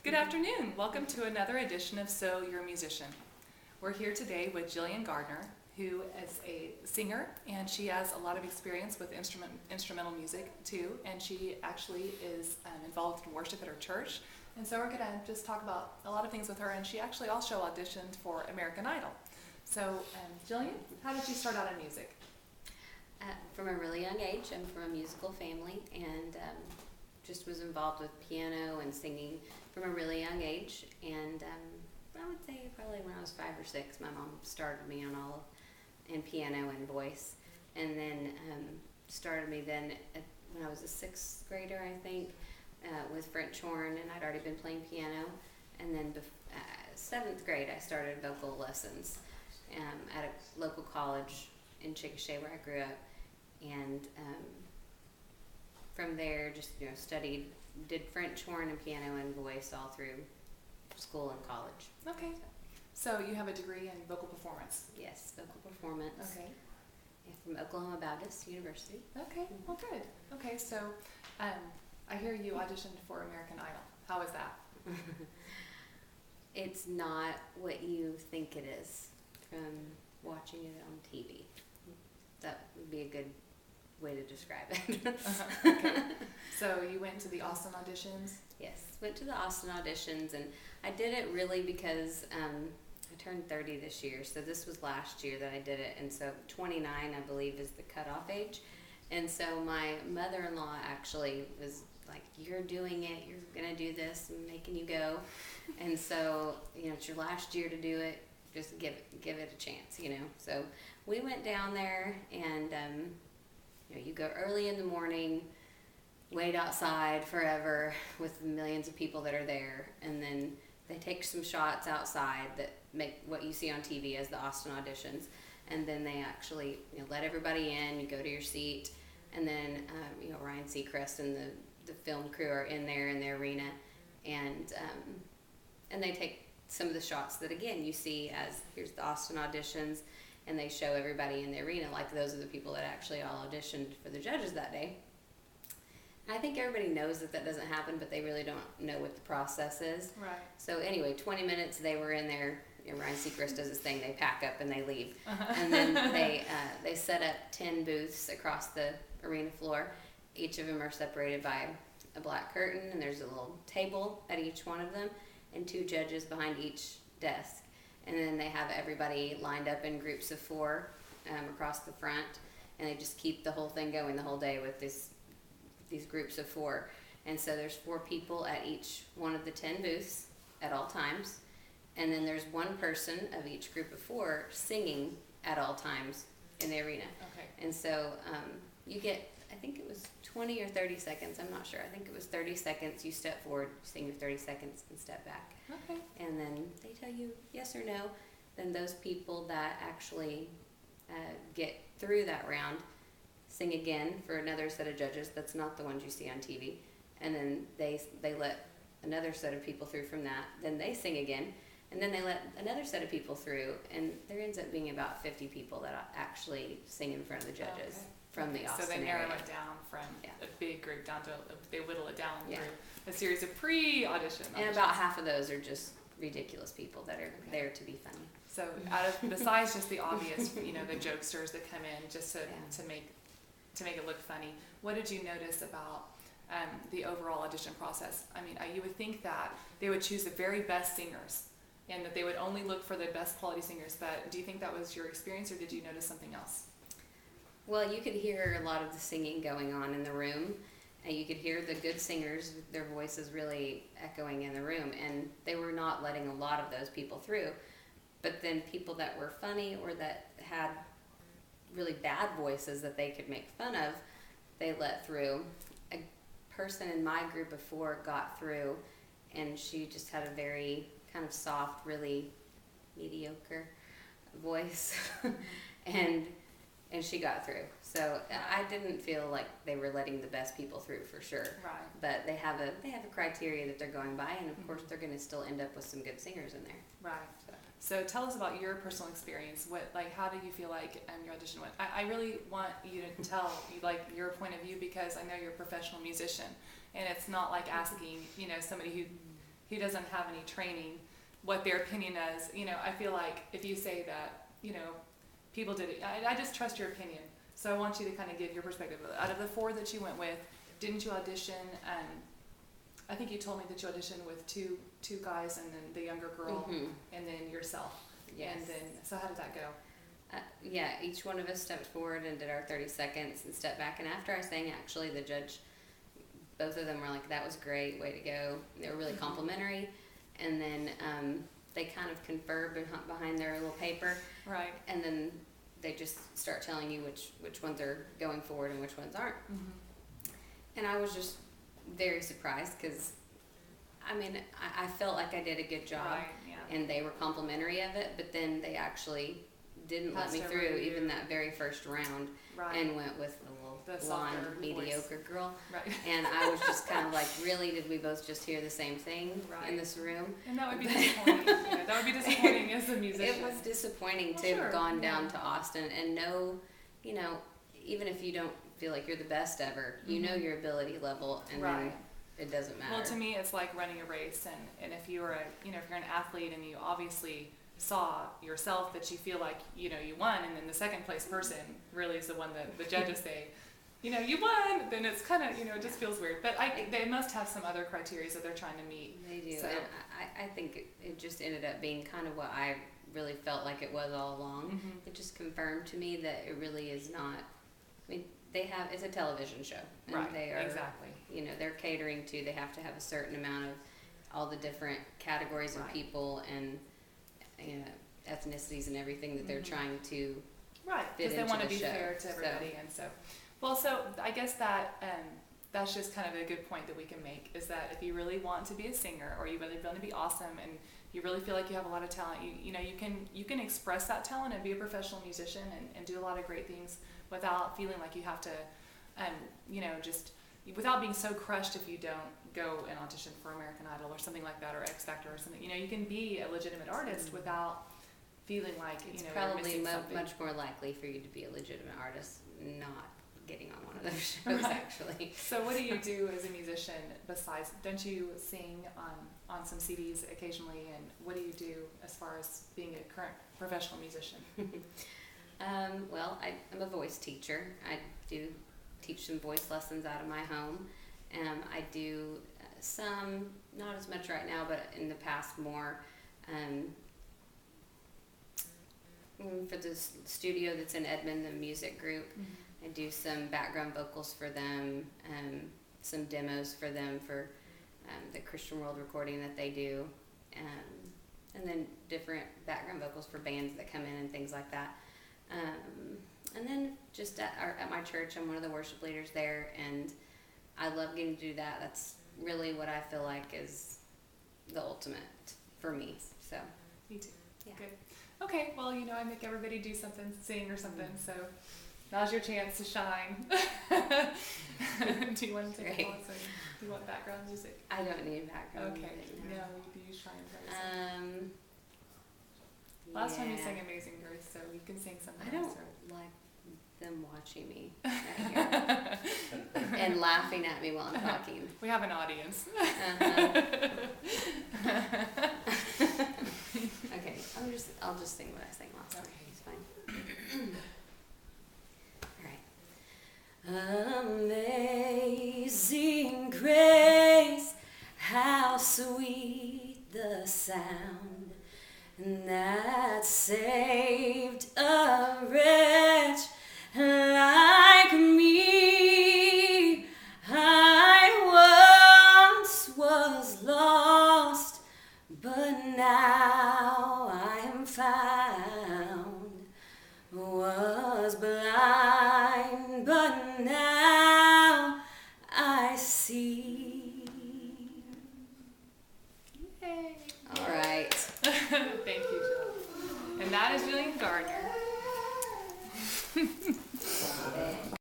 Good afternoon. Welcome to another edition of So You're a Musician. We're here today with Jilian Gardner, who is a singer, and she has a lot of experience with instrumental music too, and she actually is involved in worship at her church. And so we're going to just talk about a lot of things with her, and she actually also auditioned for American Idol. So Jilian, how did you start out in music? From a really young age. I'm from a musical family, and just was involved with piano and singing from a really young age. And I would say probably when I was 5 or 6, my mom started me on in piano and voice, and then started me then when I was a 6th grader, I think, with French horn, and I'd already been playing piano. And then 7th grade, I started vocal lessons at a local college in Chickasha, where I grew up, and from there just did French horn and piano and voice all through school and college. Okay. So you have a degree in vocal performance? Yes, vocal performance. Okay. Yeah, from Oklahoma Baptist University. Okay, well good. Okay, so I hear you auditioned for American Idol. How was that? It's not what you think it is from watching it on TV. That would be a good way to describe it. Okay. So you went to the Austin auditions? Yes, went to the Austin auditions, and I did it really because I turned 30 this year, so this was last year that I did it, and so 29, I believe, is the cutoff age. And so my mother-in-law actually was like, "You're doing it, you're going to do this, I'm making you go." And so, it's your last year to do it, just give it a chance, So we went down there, and you go early in the morning, wait outside forever with millions of people that are there, and then they take some shots outside that make what you see on TV as the Austin auditions, and then they actually let everybody in. You go to your seat, and then Ryan Seacrest and the film crew are in there in the arena, and they take some of the shots that, again, you see as here's the Austin auditions, and they show everybody in the arena like those are the people that actually all auditioned for the judges that day. And I think everybody knows that doesn't happen, but they really don't know what the process is. Right. So anyway, 20 minutes they were in there. Ryan Seacrest does his thing. They pack up and they leave. And then they set up 10 booths across the arena floor. Each of them are separated by a black curtain, and there's a little table at each one of them, and 2 judges behind each desk. And then they have everybody lined up in groups of 4 across the front, and they just keep the whole thing going the whole day with these groups of 4. And so there's 4 people at each one of the 10 booths at all times, and then there's 1 person of each group of 4 singing at all times in the arena. Okay. And so you get, I think it was 20 or 30 seconds, I'm not sure. I think it was 30 seconds. You step forward, sing your 30 seconds, and step back. Okay. And then they tell you yes or no. Then those people that actually get through that round sing again for another set of judges. That's not the ones you see on TV. And then they let another set of people through from that. Then they sing again. And then they let another set of people through. And there ends up being about 50 people that actually sing in front of the judges. Okay. From the Austin So they narrow area. it down from a big group down to they whittle it down Yeah. through a series of pre-audition. And about half of those are just ridiculous people that are there to be funny. So besides just the obvious, the jokesters that come in just to make it look funny, what did you notice about the overall audition process? I mean, you would think that they would choose the very best singers and that they would only look for the best quality singers, but do you think that was your experience, or did you notice something else? Well, you could hear a lot of the singing going on in the room, and you could hear the good singers, their voices really echoing in the room, and they were not letting a lot of those people through. But then people that were funny or that had really bad voices that they could make fun of, they let through. A person in my group of 4 got through, and she just had a very kind of soft, really mediocre voice, and she got through. So I didn't feel like they were letting the best people through for sure. Right. But they have a criteria that they're going by, and of course they're going to still end up with some good singers in there. Right. So tell us about your personal experience. How did you feel like your audition went? I really want you to tell your point of view, because I know you're a professional musician, and it's not like asking somebody who who doesn't have any training, what their opinion is. You know, I feel like if you say that, you know, people did it, I just trust your opinion. So I want you to kind of give your perspective. Out of the 4 that you went with, didn't you audition? I think you told me that you auditioned with two guys and then the younger girl and then yourself. Yes. And then, so how did that go? Yeah, each one of us stepped forward and did our 30 seconds and stepped back. And after I sang, actually, the judge, both of them were like, that was great, way to go. They were really complimentary. And then they kind of confer behind their little paper. Right. And then they just start telling you which ones are going forward and which ones aren't. And I was just very surprised because, I mean, I felt like I did a good job. Right, yeah. And they were complimentary of it, but then they actually didn't let me through even that very first round, and went with the little blonde, mediocre girl. Right. And I was just kind of like, really, did we both just hear the same thing in this room? And that would be disappointing. That would be disappointing as a musician. It was disappointing to have gone down to Austin and know, you know, even if you don't feel like you're the best ever, you know your ability level, and then it doesn't matter. Well, to me, it's like running a race, and if you're if you're an athlete and you obviously saw yourself that you feel like, you know, you won, and then the second place person really is the one that the judges say, you know, you won, then it's kind of, you know, it just feels weird. But they must have some other criteria that they're trying to meet. They do. So. And I think it just ended up being kind of what I really felt like it was all along. It just confirmed to me that it really is not. I mean, it's a television show. And right, they are, exactly. You know, they're catering to, they have to have a certain amount of all the different categories of people and, you know, ethnicities and everything that they're trying to because they want to be show. Fair to everybody. And so, well, so I guess that that's just kind of a good point that we can make, is that if you really want to be a singer, or you really want to be awesome, and you really feel like you have a lot of talent, you know, you can express that talent and be a professional musician and do a lot of great things without feeling like you have to, you know, just without being so crushed if you don't go and audition for American Idol or something like that, or X Factor or something. You know, you can be a legitimate artist without feeling like, you know, probably you're missing something. much more likely for you to be a legitimate artist not getting on one of those shows, actually. So what do you do as a musician besides, don't you sing on some CDs occasionally, and what do you do as far as being a current professional musician? Well, I'm a voice teacher. I do teach some voice lessons out of my home. I do some, not as much right now, but in the past more, for the studio that's in Edmond, the music group. I do some background vocals for them, some demos for them for the Christian World recording that they do, and then different background vocals for bands that come in and things like that. And then just at my church, I'm one of the worship leaders there, and I love getting to do that. That's really what I feel like is the ultimate for me. So. Me too. Yeah. Good. Okay, well, you know, I make everybody do something, sing or something, so now's your chance to shine. Do you want to take a pause? Do you want background music? I don't need background music. music. No, do you try and try to sing? Last time you sang Amazing Grace, so you can sing something I don't else. like them watching me right here and laughing at me while I'm talking. We have an audience. Okay, I'll just sing what I sang last time. It's fine. All right. Amazing grace, how sweet the sound that saved a wretch like me. I once was lost, but now I am found. Was blind, but now I see. Yay! All right. Thank you, Jill. And that is Jilian Gardner.